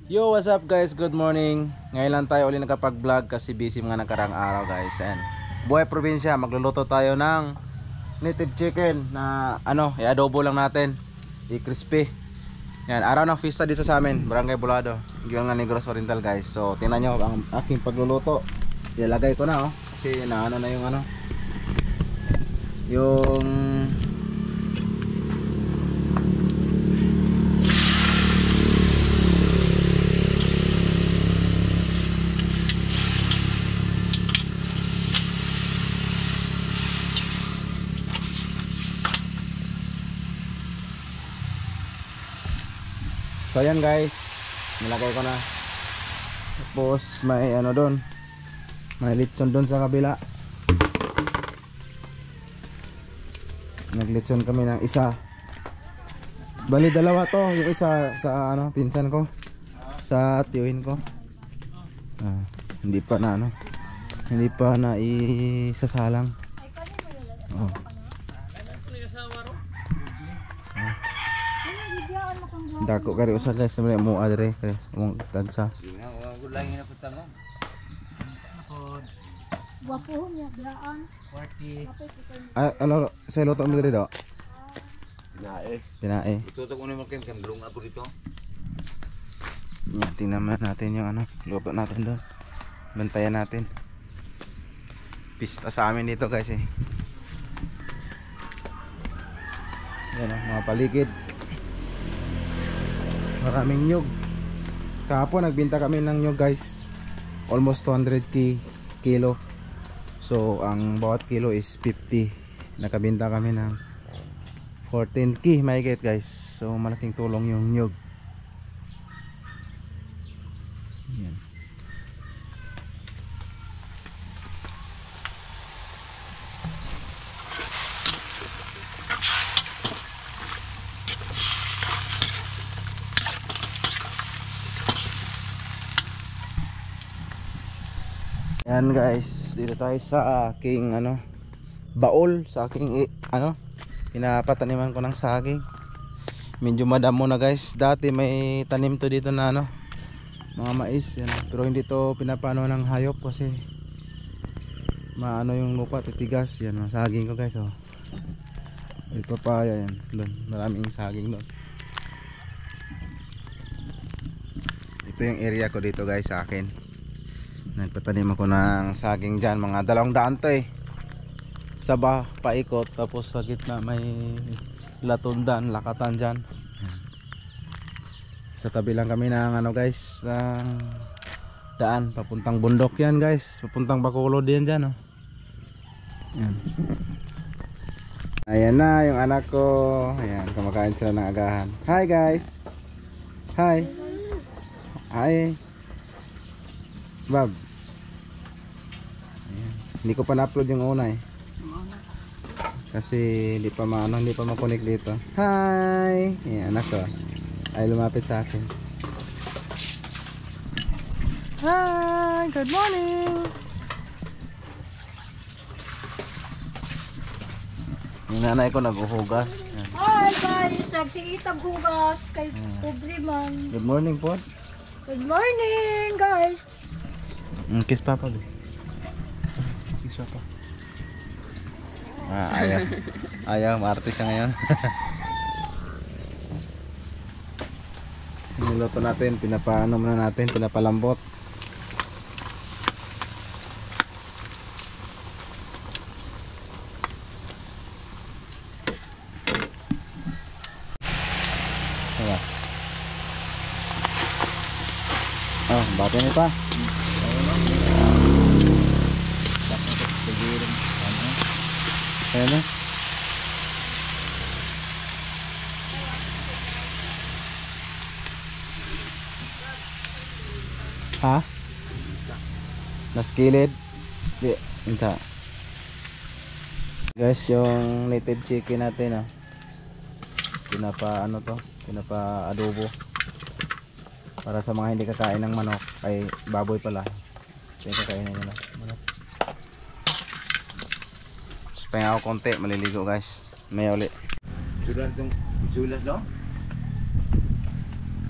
Yo, what's up guys? Good morning. Ngayon lang tayo ulit nakapag-vlog kasi busy mga nakarang araw guys. And buhay probinsya, magluluto tayo ng native chicken na i-adobo lang natin. I-crispy. Yan, araw ng fiesta dito sa amin, Barangay Bulado, Giyongan Negros Oriental guys. So, tingnan nyo ang aking pagluluto. Ilagay ko na kasi na yung So ayan guys, nilagay ko na. Tapos may doon, may litson doon sa kabila. Naglitson kami ng isa. Bali dalawa to, yung isa sa pinsan ko, sa tiyuhin ko. Hindi pa na isasalang. Oh. Dako kari usa guys, may mo adre kay mong tagsa. Wapo niya daan. 40. Ano sa luto mo diri do? Tinae. Tutok mo mo kem gulong ako dito. Tingnan natin yung luto natin doon. Bantayan natin. Pista sa amin dito guys eh. Yan mga paligid. Maraming nyug. Kahapon nagbenta kami ng nyug guys, almost 200 kilo. So ang bawat kilo is 50. Nakabenta kami ng 14 mahigit guys. So malaking tulong yung nyug. Yan. Yan guys, dito tayo sa aking baol, sa aking pinapataniman ko ng saging. Medyo madamo na guys. Dati may tanim to dito na mga mais yan, pero hindi to pinapano ng hayop kasi yung lupa titigas. Yan ang saging ko guys. May papaya yan doon, maraming saging doon. Ito yung area ko dito guys sa akin. Nagpatanim ako ng saging dyan, mga 200 to Saba, paikot, tapos sa gitna may latundan, lakatan dyan. Sa tabi lang kami ng guys, ng daan, papuntang bundok yan guys, papuntang Bacolod yan dyan Yan. Ayan na yung anak ko. Ayan, kumakain sila ng agahan. Hi guys. Hi. Hi Bob. Hindi ko pa na-upload yung una kasi hindi pa ma-connect dito. Hi. Ayan, anak ko ay lumapit sa akin. Hi, good morning. Yung nanay ko naghuhugas. Hi guys, nagsiitag hugas kay pobre man. Good morning po. Good morning guys. Kiss papa do. Kiss papa. Ayaw maartis siya ngayon. Niluto natin, pinapaano muna natin, pinapalambot. Diba? Bati niyo pa. Ayan na. Ha? Naskilid? Di, minta. Guys, yung native chicken natin pinapa pinapa adobo. Para sa mga hindi kakain ng manok, ay baboy pala. Kaya kakainin nila manok. Pahinga ako konti, maliligo guys. May uli. Sudah dong, sudah dong.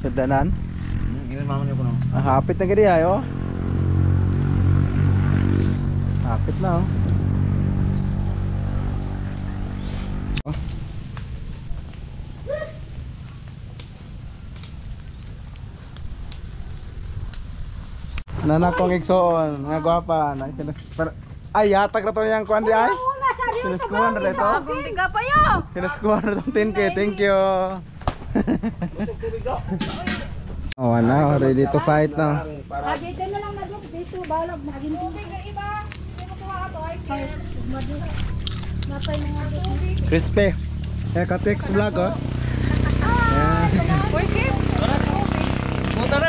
Sa danan? ginamaman niyo ko no. Hapit na gadi ayo. Hapit na oh. Nanak kong igsoon, nga gwapa. Ay, yatag na to niyang kuhan di ay. Una sa rin Kinaskuhan na ito. Agong tiga pa yo. Kinaskuhan na itong 10K. Thank you. Oh, ano, ready to fight na. Dito na lang na dito balag maging tubig ang iba. Hindi mo kuha to ay Napay mga tubig. Crispy. Eh, Katex vlog oh. Uy, Kim. Motor